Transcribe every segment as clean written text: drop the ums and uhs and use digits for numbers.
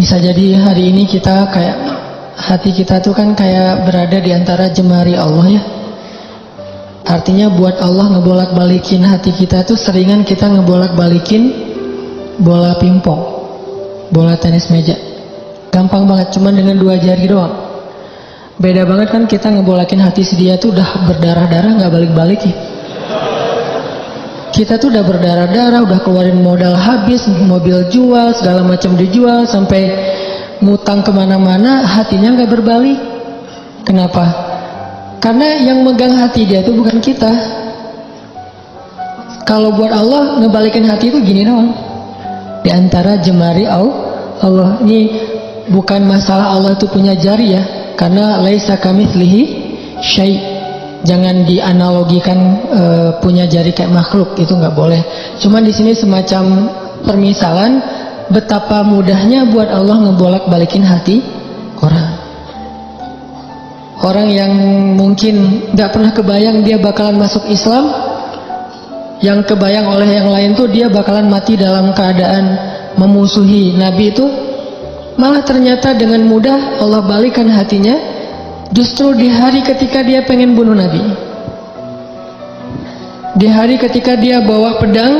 Bisa jadi hari ini kita kayak hati kita tuh kan kayak berada di antara jemari Allah ya. Artinya buat Allah ngebolak-balikin hati kita tuh seringan kita ngebolak-balikin bola pingpong, bola tenis meja. Gampang banget, cuman dengan 2 jari doang. Beda banget kan kita ngebolakin hati si dia tuh udah berdarah-darah nggak balik-balik ya. Kita tuh udah berdarah-darah, udah keluarin modal habis, mobil jual, segala macam dijual, sampai ngutang kemana-mana, hatinya nggak berbalik. Kenapa? Karena yang megang hati dia itu bukan kita. Kalau buat Allah ngebalikin hati itu gini doang. Di antara jemari Allah. Ini bukan masalah Allah itu punya jari ya. Karena laisa kamitslihi syai'. Jangan dianalogikan punya jari kayak makhluk, itu nggak boleh. Cuman di sini semacam permisalan betapa mudahnya buat Allah ngebolak-balikin hati orang. Orang yang mungkin nggak pernah kebayang dia bakalan masuk Islam, yang kebayang oleh yang lain tuh dia bakalan mati dalam keadaan memusuhi Nabi itu, malah ternyata dengan mudah Allah balikan hatinya justru di hari ketika dia pengen bunuh Nabi. Di hari ketika dia bawa pedang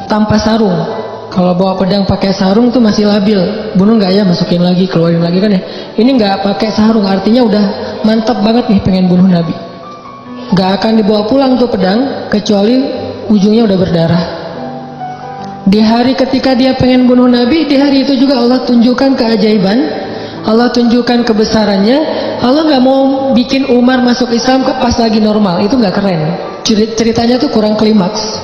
tanpa sarung. Kalau bawa pedang pakai sarung tuh masih labil. Bunuh nggak ya, masukin lagi, keluarin lagi kan ya. Ini nggak pakai sarung, artinya udah mantap banget nih pengen bunuh Nabi. Nggak akan dibawa pulang tuh pedang kecuali ujungnya udah berdarah. Di hari ketika dia pengen bunuh Nabi, di hari itu juga Allah tunjukkan keajaiban, Allah tunjukkan kebesarannya. Allah nggak mau bikin Umar masuk Islam pas lagi normal, itu nggak keren. Ceritanya tuh kurang klimaks.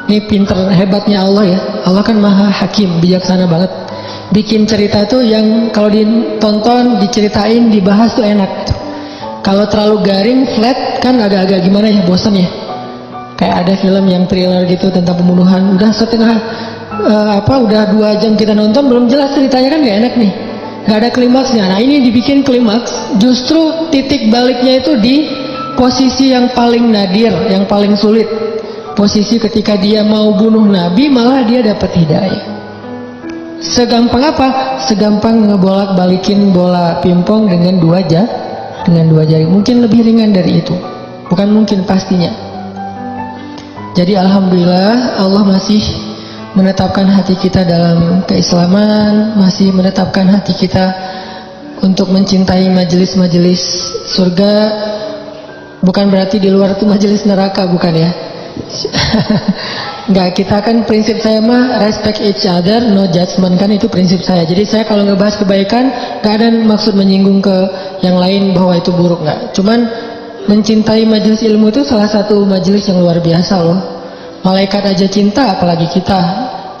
Ini pinter hebatnya Allah ya. Allah kan maha hakim, bijaksana banget. Bikin cerita tuh yang kalau ditonton, diceritain, dibahas tuh enak. Kalau terlalu garing, flat kan agak-agak gimana ya, bosan ya. Kayak ada film yang thriller gitu tentang pembunuhan, udah setengah udah 2 jam kita nonton belum jelas ceritanya kan nggak enak nih, nggak ada klimaksnya. Nah ini dibikin klimaks, justru titik baliknya itu di posisi yang paling nadir, yang paling sulit. Posisi ketika dia mau bunuh Nabi malah dia dapat hidayah. Segampang apa? Segampang ngebolak-balikin bola pingpong dengan 2 jari. Mungkin lebih ringan dari itu, bukan mungkin, pastinya. Jadi alhamdulillah Allah masih menetapkan hati kita dalam keislaman, masih menetapkan hati kita untuk mencintai majelis-majelis surga. Bukan berarti di luar itu majelis neraka, bukan ya. Enggak, kita kan prinsip saya mah respect each other, no judgment, kan itu prinsip saya. Jadi saya kalau ngebahas kebaikan gak ada maksud menyinggung ke yang lain bahwa itu buruk, enggak. Cuman mencintai majelis ilmu itu salah satu majelis yang luar biasa loh. Malaikat aja cinta, apalagi kita.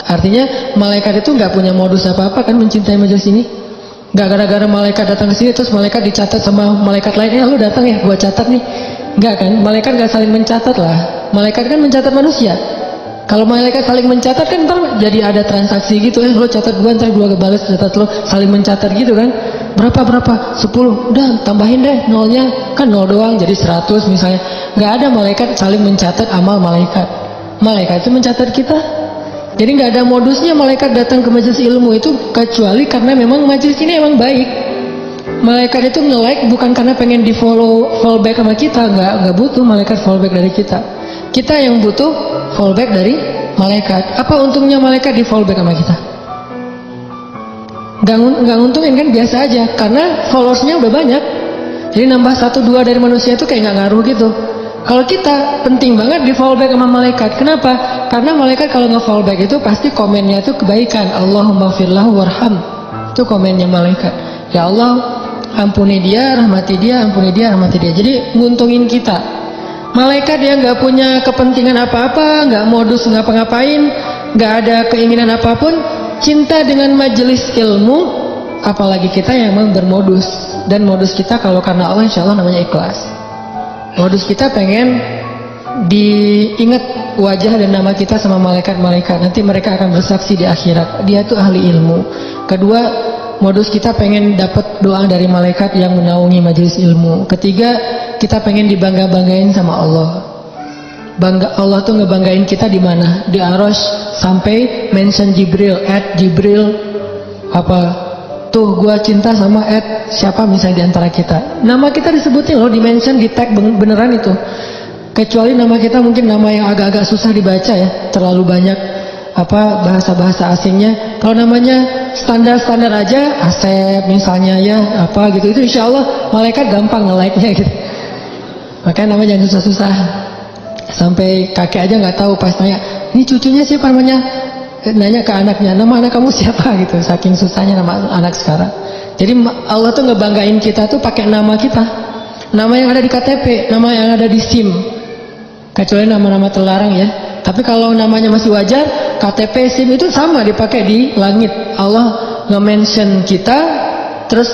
Artinya malaikat itu nggak punya modus apa-apa kan mencintai majelis ini. Nggak gara-gara malaikat datang ke sini terus malaikat dicatat sama malaikat lainnya, lu datang ya, gua catat nih. Nggak kan? Malaikat nggak saling mencatat lah. Malaikat kan mencatat manusia. Kalau malaikat saling mencatat kan ntar jadi ada transaksi gitu, lo catat gua, ntar gua balas catat lo, saling mencatat gitu kan. Berapa 10, udah tambahin deh nolnya, kan 0 doang jadi 100 misalnya. Nggak ada malaikat saling mencatat amal malaikat. Malaikat itu mencatat kita. Jadi nggak ada modusnya malaikat datang ke majelis ilmu itu kecuali karena memang majelis ini emang baik. Malaikat itu nge-like bukan karena pengen di follow back sama kita, nggak butuh malaikat follow back dari kita. Kita yang butuh follow back dari malaikat. Apa untungnya malaikat di follow back sama kita? Nggak nguntungin kan, biasa aja karena followersnya udah banyak. Jadi nambah 1-2 dari manusia itu kayak nggak ngaruh gitu. Kalau kita penting banget di follow back sama malaikat. Kenapa? Karena malaikat kalau nge-follow back itu pasti komennya itu kebaikan. Allahumma firlahu warham. Itu komennya malaikat. Ya Allah, ampuni dia, rahmati dia, ampuni dia, rahmati dia. Jadi nguntungin kita. Malaikat yang nggak punya kepentingan apa-apa, nggak modus ngapa-ngapain, nggak ada keinginan apapun, cinta dengan majelis ilmu, apalagi kita yang memang bermodus. Dan modus kita kalau karena Allah insya Allah namanya ikhlas. Modus kita pengen diingat wajah dan nama kita sama malaikat-malaikat. Nanti mereka akan bersaksi di akhirat. Dia tuh ahli ilmu. Kedua, modus kita pengen dapat doa dari malaikat yang menaungi majelis ilmu. Ketiga, kita pengen dibangga-banggain sama Allah. Allah tuh ngebanggain kita di mana? Di Arosy, sampai mention Jibril, @Jibril Apa tuh gua cinta sama siapa misalnya di antara kita. Nama kita disebutin loh, di-mention, di tag beneran itu. Kecuali nama kita mungkin nama yang agak-agak susah dibaca ya, terlalu banyak bahasa-bahasa asingnya. Kalau namanya standar-standar aja, Asep misalnya ya, apa gitu, itu insya Allah malaikat gampang nge-like-nya gitu. Makanya nama jangan susah-susah. Sampai kakek aja nggak tahu pas nanya, ini cucunya siapa namanya? Nanya ke anaknya, nama anak kamu siapa gitu. Saking susahnya nama anak sekarang. Jadi Allah tuh ngebanggain kita tuh pakai nama kita, nama yang ada di KTP, nama yang ada di SIM. Kecuali nama-nama terlarang ya. Tapi kalau namanya masih wajar, KTP, SIM itu sama dipakai di langit. Allah nge-mention kita, terus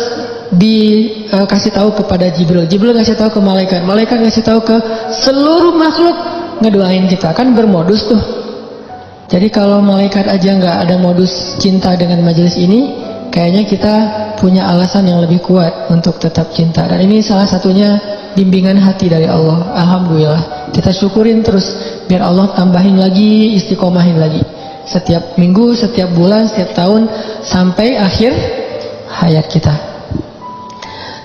dikasih tahu kepada Jibril. Jibril ngasih tahu ke malaikat. Malaikat ngasih tahu ke seluruh makhluk, ngedoain kita. Kan bermodus tuh. Jadi kalau malaikat aja nggak ada modus cinta dengan majelis ini, kayaknya kita punya alasan yang lebih kuat untuk tetap cinta. Dan ini salah satunya bimbingan hati dari Allah. Alhamdulillah. Kita syukurin terus biar Allah tambahin lagi, istiqomahin lagi. Setiap minggu, setiap bulan, setiap tahun sampai akhir hayat kita.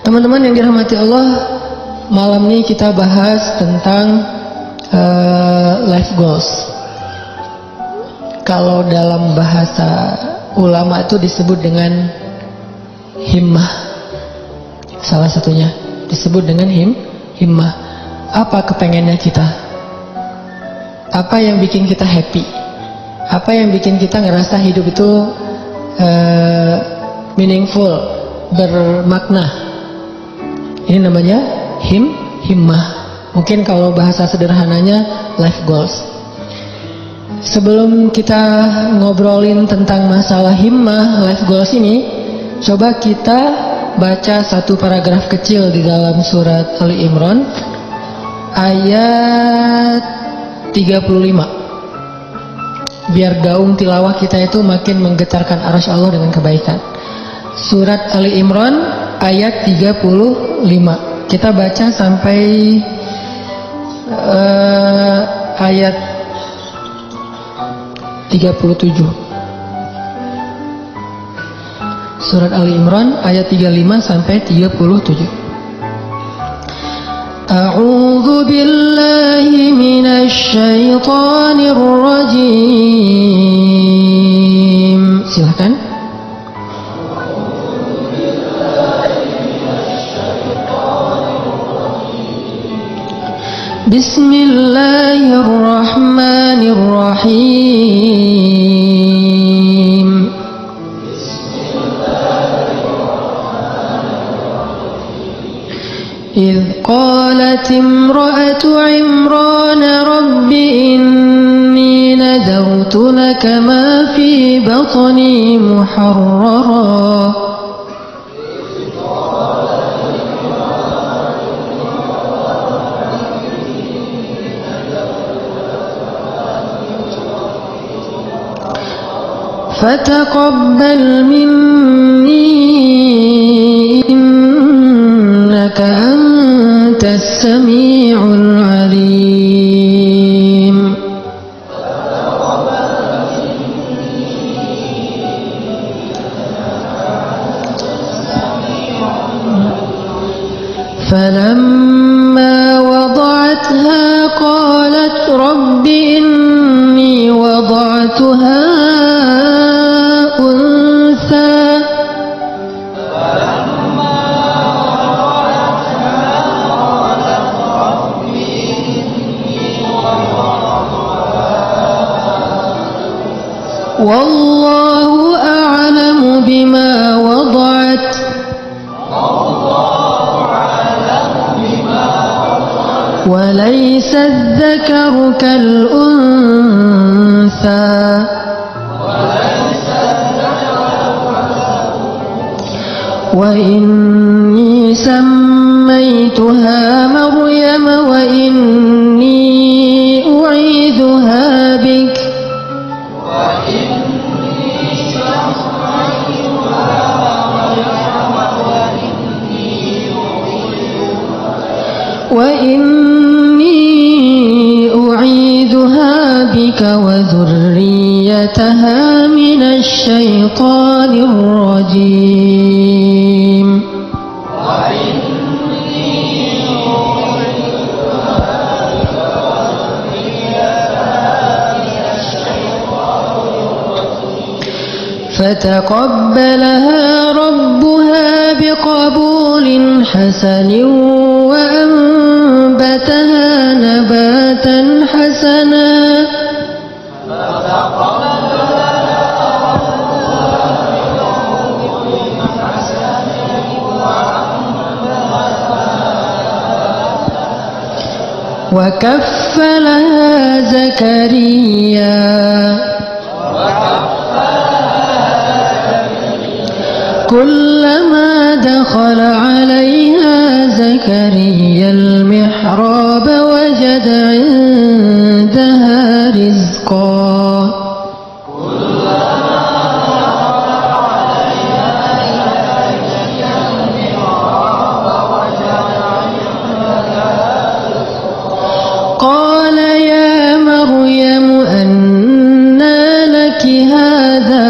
Teman-teman yang dirahmati Allah, malam ini kita bahas tentang life goals. Kalau dalam bahasa ulama itu disebut dengan himmah. Salah satunya disebut dengan himmah. Apa kepengennya kita? Apa yang bikin kita happy? Apa yang bikin kita ngerasa hidup itu meaningful, bermakna? Ini namanya himmah. Mungkin kalau bahasa sederhananya life goals. Sebelum kita ngobrolin tentang masalah himmah, life goals ini, coba kita baca satu paragraf kecil di dalam surat Ali Imran ayat 35. Biar gaung tilawah kita itu makin menggetarkan arasy Allah dengan kebaikan. Surat Ali Imran ayat 35. Kita baca sampai ayat 37. Surat Ali Imran ayat 35 sampai 37. A'udzu billahi minasy syaithanir rajim. Silakan. Bismillahirrahmanirrahim. إذ قالت امرأة عمران رب إني نذرت لك ما في بطني محررا فتقبل مني إنك أنت السميع العليم. فلما وضعتها قالت رب إني وضعتها والله أعلم بما وضعت وليس الذكر كالأنثى وإني سميتها مريم وإني أعيذها بك وإني أعيذها بك وذريتها ذريتها من الشيطان الرجيم فتقبلها ربها بقبول حسن وأنبتها نباتا حسنا وكفلها زكريا كلما دخل عليها زكريا المحراب وجد عندها رزقا قال يا مريم أنى لك هذا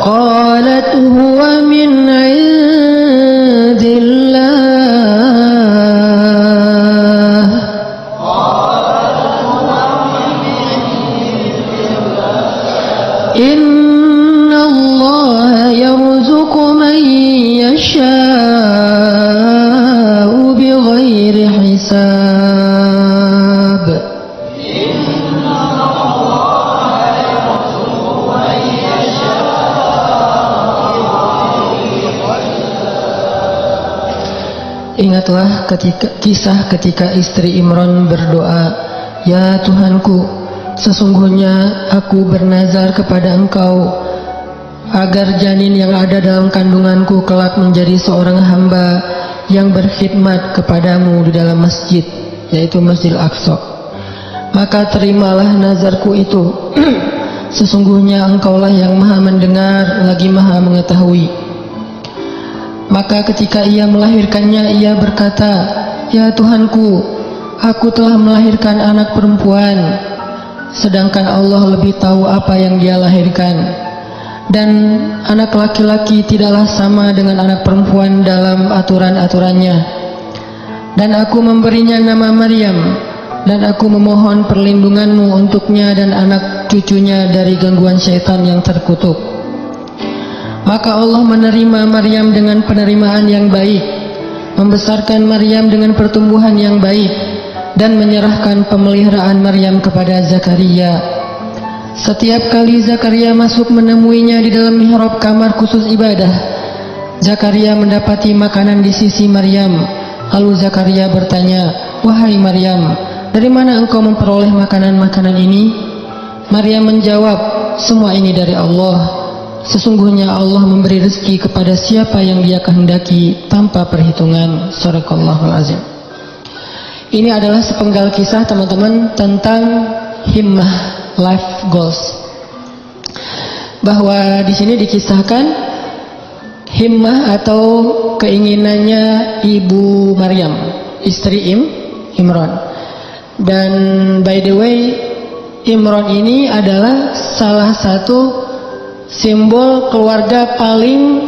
قالت هو من عند الله إن الله يرزق من يشاء بغير حساب Ingatlah kisah ketika istri Imran berdoa, "Ya Tuhanku, sesungguhnya aku bernazar kepada Engkau agar janin yang ada dalam kandunganku kelak menjadi seorang hamba yang berkhidmat kepadamu di dalam masjid, yaitu Masjid Al-Aqsa. Maka terimalah nazarku itu. Sesungguhnya Engkaulah yang maha mendengar lagi maha mengetahui." Maka ketika ia melahirkannya, ia berkata, "Ya Tuhanku, aku telah melahirkan anak perempuan, sedangkan Allah lebih tahu apa yang dia lahirkan. Dan anak laki-laki tidaklah sama dengan anak perempuan dalam aturan-aturannya. Dan aku memberinya nama Maryam, dan aku memohon perlindunganmu untuknya dan anak cucunya dari gangguan syaitan yang terkutuk." Maka Allah menerima Maryam dengan penerimaan yang baik, membesarkan Maryam dengan pertumbuhan yang baik, dan menyerahkan pemeliharaan Maryam kepada Zakaria. Setiap kali Zakaria masuk menemuinya di dalam mihrab kamar khusus ibadah, Zakaria mendapati makanan di sisi Maryam. Lalu Zakaria bertanya, "Wahai Maryam, dari mana engkau memperoleh makanan-makanan ini?" Maryam menjawab, "Semua ini dari Allah. Sesungguhnya Allah memberi rezeki kepada siapa yang Dia kehendaki tanpa perhitungan." Shadaqallahul azim. Ini adalah sepenggal kisah teman-teman tentang himmah, life goals. Bahwa di sini dikisahkan himmah atau keinginannya Ibu Maryam, istri Imran. Dan by the way, Imran ini adalah salah satu simbol keluarga paling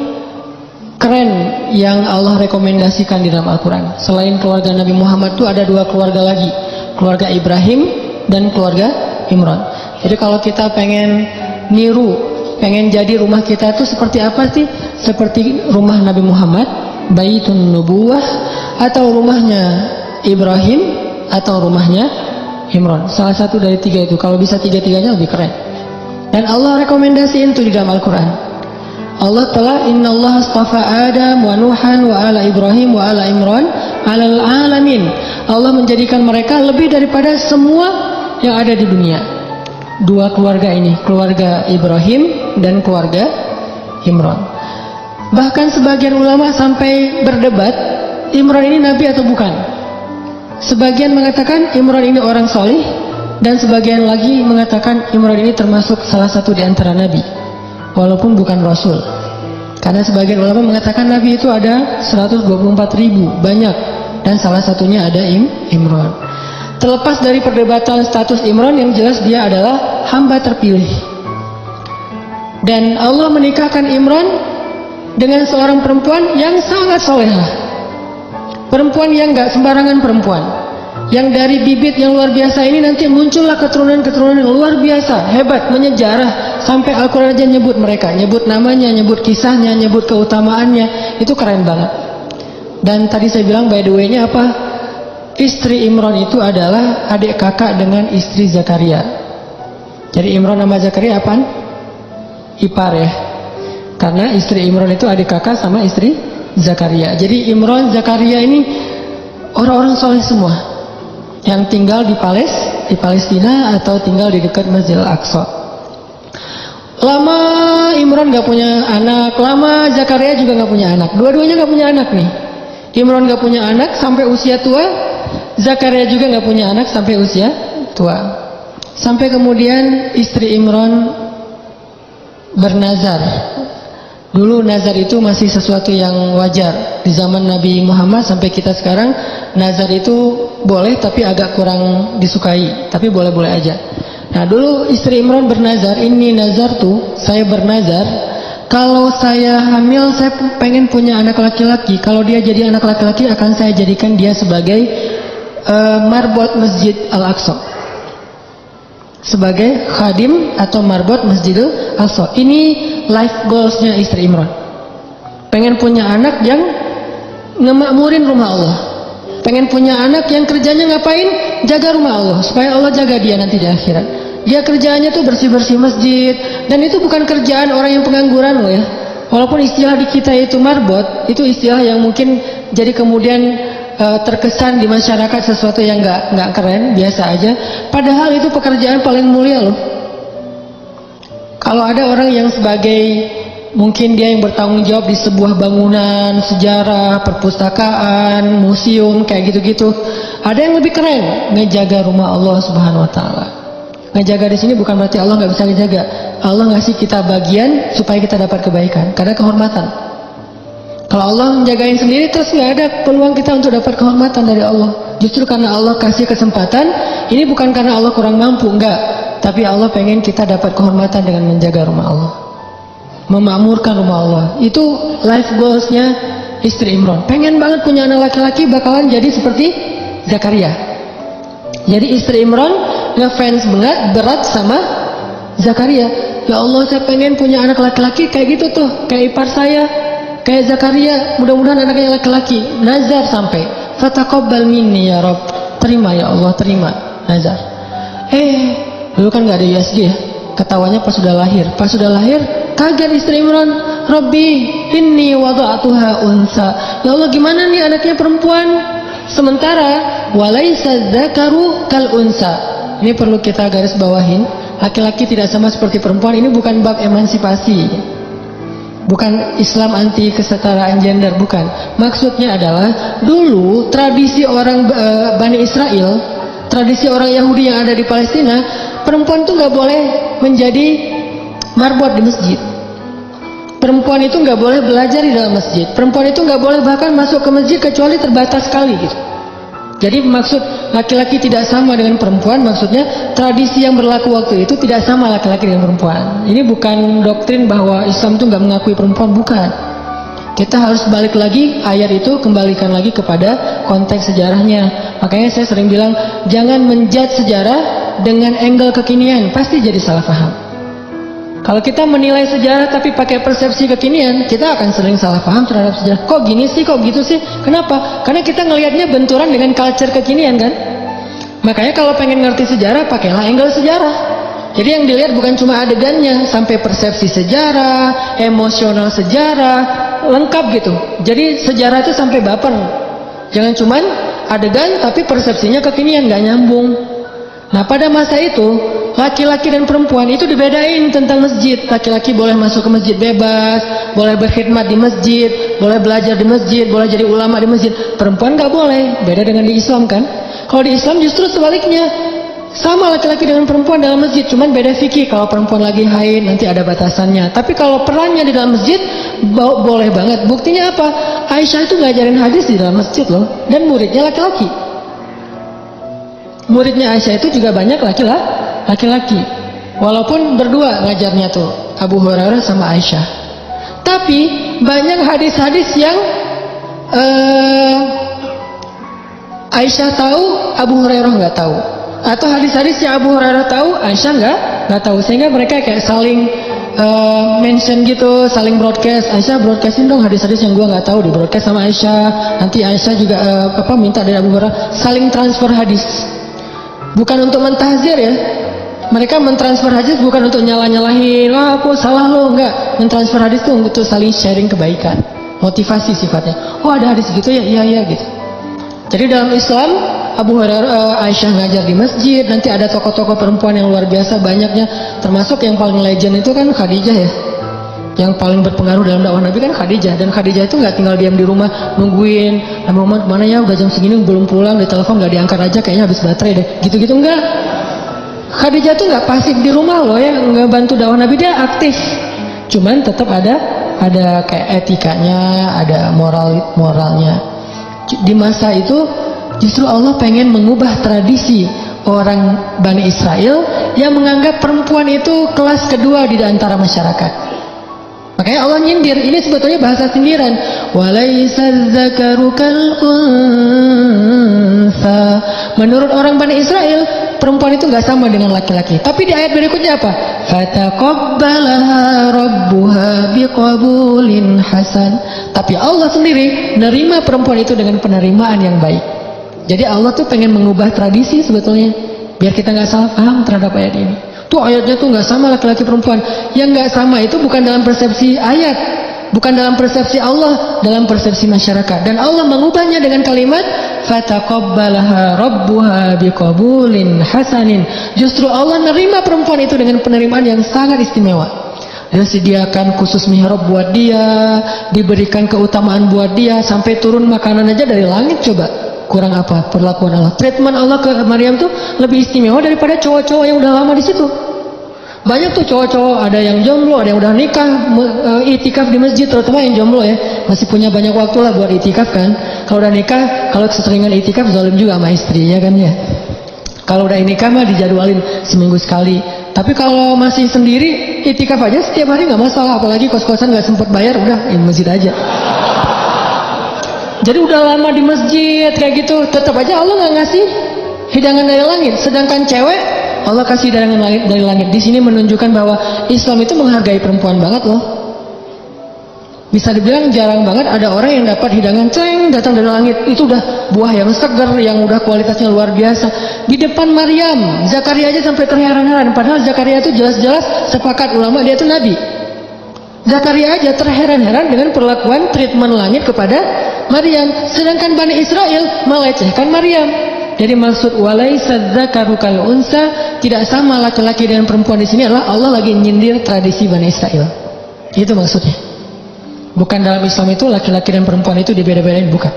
keren yang Allah rekomendasikan di dalam Al-Quran. Selain keluarga Nabi Muhammad itu ada dua keluarga lagi, keluarga Ibrahim dan keluarga Imran. Jadi kalau kita pengen niru, pengen jadi rumah kita itu seperti apa sih? Seperti rumah Nabi Muhammad, Baitun Nubuwah, atau rumahnya Ibrahim, atau rumahnya Imran. Salah satu dari tiga itu. Kalau bisa tiga-tiganya lebih keren. Dan Allah rekomendasiin itu di dalam Al-Quran. Allah telah innallaha astafa Adam wa Nuhan wa ala Ibrahim wa ala Imran alal alamin. Allah menjadikan mereka lebih daripada semua yang ada di dunia. Dua keluarga ini, keluarga Ibrahim dan keluarga Imran. Bahkan sebagian ulama sampai berdebat, Imran ini nabi atau bukan. Sebagian mengatakan Imran ini orang solih, dan sebagian lagi mengatakan Imran ini termasuk salah satu di antara nabi, walaupun bukan rasul. Karena sebagian ulama mengatakan nabi itu ada 124.000, banyak. dan salah satunya ada Imran. Terlepas dari perdebatan status Imran, yang jelas dia adalah hamba terpilih. Dan Allah menikahkan Imran dengan seorang perempuan yang sangat solehah. Perempuan yang gak sembarangan perempuan. Yang dari bibit yang luar biasa ini nanti muncullah keturunan-keturunan yang luar biasa, hebat, menyejarah. Sampai Al-Quran aja nyebut mereka, nyebut namanya, nyebut kisahnya, nyebut keutamaannya. Itu keren banget. Dan tadi saya bilang by the way-nya apa? Istri Imran itu adalah adik kakak dengan istri Zakaria. Jadi Imran sama Zakaria apaan? Ipar ya. Karena istri Imran itu adik kakak sama istri Zakaria. Jadi Imran, Zakaria ini orang-orang soleh semua yang tinggal di Palestina atau tinggal di dekat Masjidil Aqsa. Lama Imran gak punya anak, lama Zakaria juga gak punya anak. Dua-duanya gak punya anak nih. Imran gak punya anak sampai usia tua, Zakaria juga gak punya anak sampai usia tua. Sampai kemudian istri Imran bernazar. Dulu nazar itu masih sesuatu yang wajar. Di zaman Nabi Muhammad sampai kita sekarang, nazar itu boleh tapi agak kurang disukai. Tapi boleh-boleh aja. Nah dulu istri Imran bernazar, ini nazar tuh, saya bernazar, kalau saya hamil saya pengen punya anak laki-laki. Kalau dia jadi anak laki-laki akan saya jadikan dia sebagai marbot Masjid Al-Aqsa, sebagai khadim atau marbot Masjidil Aqsa. Ini life goalsnya istri Imran. Pengen punya anak yang ngemakmurin rumah Allah. Pengen punya anak yang kerjanya ngapain? Jaga rumah Allah, supaya Allah jaga dia nanti di akhirat. Dia kerjaannya tuh bersih-bersih masjid. Dan itu bukan kerjaan orang yang pengangguran loh ya. Walaupun istilah di kita itu marbot, itu istilah yang mungkin jadi kemudian terkesan di masyarakat sesuatu yang nggak keren, biasa aja. Padahal itu pekerjaan paling mulia loh. Kalau ada orang yang sebagai mungkin dia yang bertanggung jawab di sebuah bangunan sejarah, perpustakaan, museum kayak gitu-gitu, ada yang lebih keren, ngejaga rumah Allah Subhanahu Wa Taala. Ngejaga di sini bukan berarti Allah nggak bisa dijaga. Allah ngasih kita bagian supaya kita dapat kebaikan, karena kehormatan. Kalau Allah menjagain sendiri terus nggak ada peluang kita untuk dapat kehormatan dari Allah. Justru karena Allah kasih kesempatan, ini bukan karena Allah kurang mampu, enggak. Tapi Allah pengen kita dapat kehormatan dengan menjaga rumah Allah, memakmurkan rumah Allah. Itu life goalsnya istri Imran. Pengen banget punya anak laki-laki, bakalan jadi seperti Zakaria. Jadi istri Imran ngefans berat sama Zakaria. Ya Allah, saya pengen punya anak laki-laki kayak gitu tuh, kayak ipar saya, kayak Zakaria. Mudah-mudahan anaknya laki-laki. Nazar sampai, fataqabbal minni ya Rabb. Terima ya Allah, terima nazar. Dulu kan nggak ada ISG ya. Ketawanya pas sudah lahir. Pas sudah lahir, kaget istri Imran. Rabbi, inni wada'atuha unsa. Ya Allah, gimana nih anaknya perempuan? Sementara walaisa dzakaru kal unsa. Ini perlu kita garis bawahin. Laki-laki tidak sama seperti perempuan. Ini bukan bab emansipasi, bukan Islam anti kesetaraan gender, bukan. Maksudnya adalah dulu tradisi orang Bani Israel, tradisi orang Yahudi yang ada di Palestina, perempuan itu nggak boleh menjadi marbot di masjid. Perempuan itu nggak boleh belajar di dalam masjid. Perempuan itu nggak boleh bahkan masuk ke masjid kecuali terbatas sekali gitu. Jadi maksud laki-laki tidak sama dengan perempuan, maksudnya tradisi yang berlaku waktu itu tidak sama laki-laki dengan perempuan. Ini bukan doktrin bahwa Islam itu nggak mengakui perempuan, bukan. Kita harus balik lagi ayat itu, kembalikan lagi kepada konteks sejarahnya. Makanya saya sering bilang, jangan menjudge sejarah dengan angle kekinian, pasti jadi salah paham. Kalau kita menilai sejarah tapi pakai persepsi kekinian, kita akan sering salah paham terhadap sejarah. Kok gini sih, kok gitu sih? Kenapa? Karena kita ngelihatnya benturan dengan culture kekinian kan? Makanya kalau pengen ngerti sejarah, pakailah angle sejarah. Jadi yang dilihat bukan cuma adegannya, sampai persepsi sejarah, emosional sejarah, lengkap gitu. Jadi sejarah itu sampai baper. Jangan cuman adegan tapi persepsinya kekinian, nggak nyambung. Nah pada masa itu, laki-laki dan perempuan itu dibedain tentang masjid. Laki-laki boleh masuk ke masjid bebas, boleh berkhidmat di masjid, boleh belajar di masjid, boleh jadi ulama di masjid. Perempuan nggak boleh. Beda dengan di Islam kan? Kalau di Islam justru sebaliknya, sama laki-laki dengan perempuan dalam masjid, cuman beda fikih. Kalau perempuan lagi haid nanti ada batasannya. Tapi kalau perannya di dalam masjid boleh banget. Buktinya apa? Aisyah itu ngajarin hadis di dalam masjid loh, dan muridnya laki-laki. Muridnya Aisyah itu juga banyak laki-laki. Walaupun berdua ngajarnya tuh, Abu Hurairah sama Aisyah. Tapi banyak hadis-hadis yang Aisyah tahu, Abu Hurairah nggak tahu. Atau hadis-hadis yang Abu Hurairah tahu, Aisyah nggak tahu. Sehingga mereka kayak saling mention gitu, saling broadcast. Aisyah broadcastin dong hadis-hadis yang gua nggak tahu, di broadcast sama Aisyah. Nanti Aisyah juga minta dari Abu Hurairah, saling transfer hadis. Bukan untuk mentahzir ya. Mereka mentransfer hadis bukan untuk nyalah-nyalahin, wah aku salah lo, enggak. Mentransfer hadis itu untuk saling sharing kebaikan, motivasi sifatnya. Oh ada hadis gitu ya, iya gitu. Jadi dalam Islam, Abu Hurairah, Aisyah ngajar di masjid, nanti ada tokoh-tokoh perempuan yang luar biasa banyaknya, termasuk yang paling legend itu kan Khadijah ya. Yang paling berpengaruh dalam dakwah Nabi kan Khadijah, dan Khadijah itu nggak tinggal diam di rumah nungguin, Nabi Muhammad mana ya, udah jam segini belum pulang, ditelepon nggak diangkat aja, kayaknya habis baterai deh, gitu-gitu enggak. Khadijah tuh nggak pasif di rumah loh ya, nggak bantu dakwah Nabi, dia aktif. Cuman tetap ada kayak etikanya, ada moralnya. Di masa itu justru Allah pengen mengubah tradisi orang Bani Israel yang menganggap perempuan itu kelas kedua di antara masyarakat. Makanya Allah nyindir, ini sebetulnya bahasa sindiran. Walaysa dzakaru kal unsa. Menurut orang Bani Israel, perempuan itu nggak sama dengan laki-laki. Tapi di ayat berikutnya apa? Fataqabbalaha rabbuha biqabulin hasan. Tapi Allah sendiri nerima perempuan itu dengan penerimaan yang baik. Jadi Allah tuh pengen mengubah tradisi sebetulnya, biar kita nggak salah paham terhadap ayat ini. Tuh ayatnya tuh nggak sama laki-laki perempuan. Yang nggak sama itu bukan dalam persepsi ayat, bukan dalam persepsi Allah, dalam persepsi masyarakat. Dan Allah mengubahnya dengan kalimat fataqabbalaha rabbuha biqabulin hasanin. Justru Allah nerima perempuan itu dengan penerimaan yang sangat istimewa. Disediakan khusus mihrab buat dia, diberikan keutamaan buat dia, sampai turun makanan aja dari langit. Coba kurang apa perlakuan Allah? Treatment Allah ke Maryam tuh lebih istimewa daripada cowok-cowok yang udah lama di situ. Banyak tuh cowok-cowok, ada yang jomblo, ada yang udah nikah, itikaf di masjid, terutama yang jomblo ya, masih punya banyak waktu lah buat itikaf kan. Kalau udah nikah, kalau keseringan itikaf zalim juga sama istrinya kan ya. Kalau udah nikah mah dijadwalin seminggu sekali. Tapi kalau masih sendiri, itikaf aja setiap hari nggak masalah, apalagi kos-kosan nggak sempet bayar, udah di masjid aja. Jadi udah lama di masjid kayak gitu, tetap aja Allah nggak ngasih hidangan dari langit. Sedangkan cewek Allah kasih hidangan dari langit. Di sini menunjukkan bahwa Islam itu menghargai perempuan banget loh. Bisa dibilang jarang banget ada orang yang dapat hidangan datang dari langit. Itu udah buah yang segar, yang udah kualitasnya luar biasa. Di depan Maryam, Zakaria aja sampai terheran-heran. Padahal Zakaria itu jelas-jelas sepakat ulama dia itu nabi. Zakaria aja terheran-heran dengan perlakuan treatment langit kepada Maryam. Sedangkan Bani Israel melecehkan Maryam. Jadi maksud walaysa dzakaru kal unsa, tidak sama laki-laki dengan perempuan di sini adalah Allah lagi nyindir tradisi Bani Israel. Itu maksudnya. Bukan dalam Islam itu laki-laki dan perempuan itu dibeda-bedain, bukan.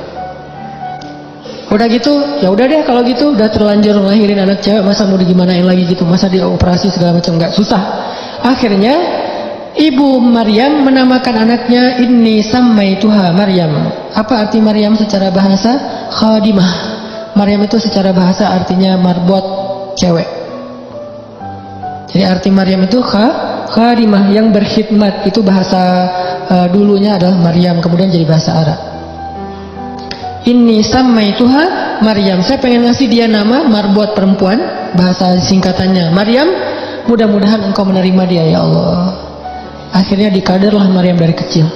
Udah gitu, ya udah deh kalau gitu, udah terlanjur ngelahirin anak cewek, masa mau digimanain lagi gitu, masa dioperasi segala macam, enggak, susah. Akhirnya ibu Maryam menamakan anaknya Inni sammaituha Maryam. Apa arti Maryam secara bahasa? Khadimah. Maryam itu secara bahasa artinya marbot, cewek. Jadi arti Maryam itu khadimah, yang berkhidmat. Itu bahasa dulunya adalah Maryam, kemudian jadi bahasa Arab. Inni sammaituha Maryam. Saya pengen ngasih dia nama marbot perempuan, bahasa singkatannya Maryam. Mudah-mudahan engkau menerima dia ya Allah. Akhirnya dikaderlah Maryam dari kecil.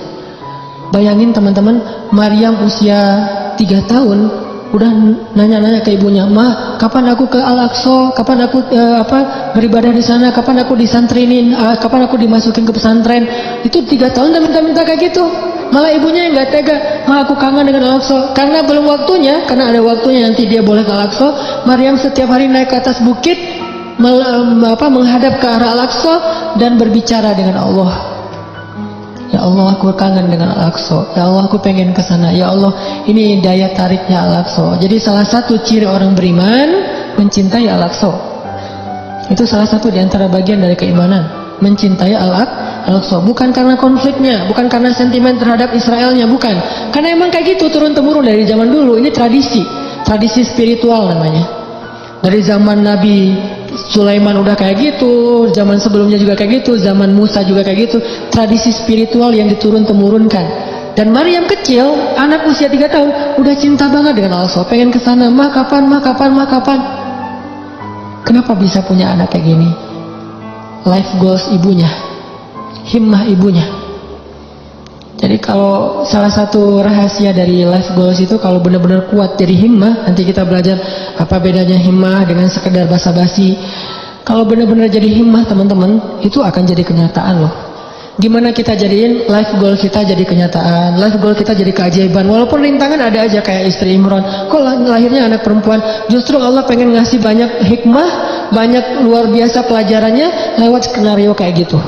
Bayangin teman-teman, Maryam usia 3 tahun udah nanya-nanya ke ibunya, "Ma, kapan aku ke Al-Aqsa? Kapan aku beribadah di sana? Kapan aku disantrinin? Kapan aku dimasukin ke pesantren?" Itu 3 tahun dan minta-minta kayak gitu. Malah ibunya yang nggak tega, "Ma, aku kangen dengan Al-Aqsa." Karena belum waktunya, karena ada waktunya nanti dia boleh ke Al-Aqsa. Maryam setiap hari naik ke atas bukit, menghadap ke arah Al-Aqsa dan berbicara dengan Allah. Ya Allah, aku kangen dengan Al-Aqsa. Ya Allah, aku pengen ke sana. Ya Allah, ini daya tariknya Al-Aqsa. Jadi salah satu ciri orang beriman mencintai Al-Aqsa. Itu salah satu di antara bagian dari keimanan, mencintai Al-Aqsa. Bukan karena konfliknya, bukan karena sentimen terhadap Israelnya, bukan. Karena emang kayak gitu turun-temurun dari zaman dulu. Ini tradisi spiritual namanya. Dari zaman Nabi Sulaiman udah kayak gitu, zaman sebelumnya juga kayak gitu, zaman Musa juga kayak gitu. Tradisi spiritual yang diturun-temurunkan. Dan Maryam kecil, anak usia 3 tahun, udah cinta banget dengan Al-Aqsa, pengen kesana, mah kapan. Kenapa bisa punya anak kayak gini? Life goals ibunya, himmah ibunya. Jadi kalau salah satu rahasia dari life goals itu, kalau benar-benar kuat jadi himmah, nanti kita belajar apa bedanya himmah dengan sekedar basa-basi. Kalau benar-benar jadi himmah teman-teman, itu akan jadi kenyataan loh. Gimana kita jadiin life goal kita jadi kenyataan, life goal kita jadi keajaiban. Walaupun rintangan ada aja kayak istri Imran. Kok lahirnya anak perempuan? Justru Allah pengen ngasih banyak hikmah, banyak luar biasa pelajarannya lewat skenario kayak gitu.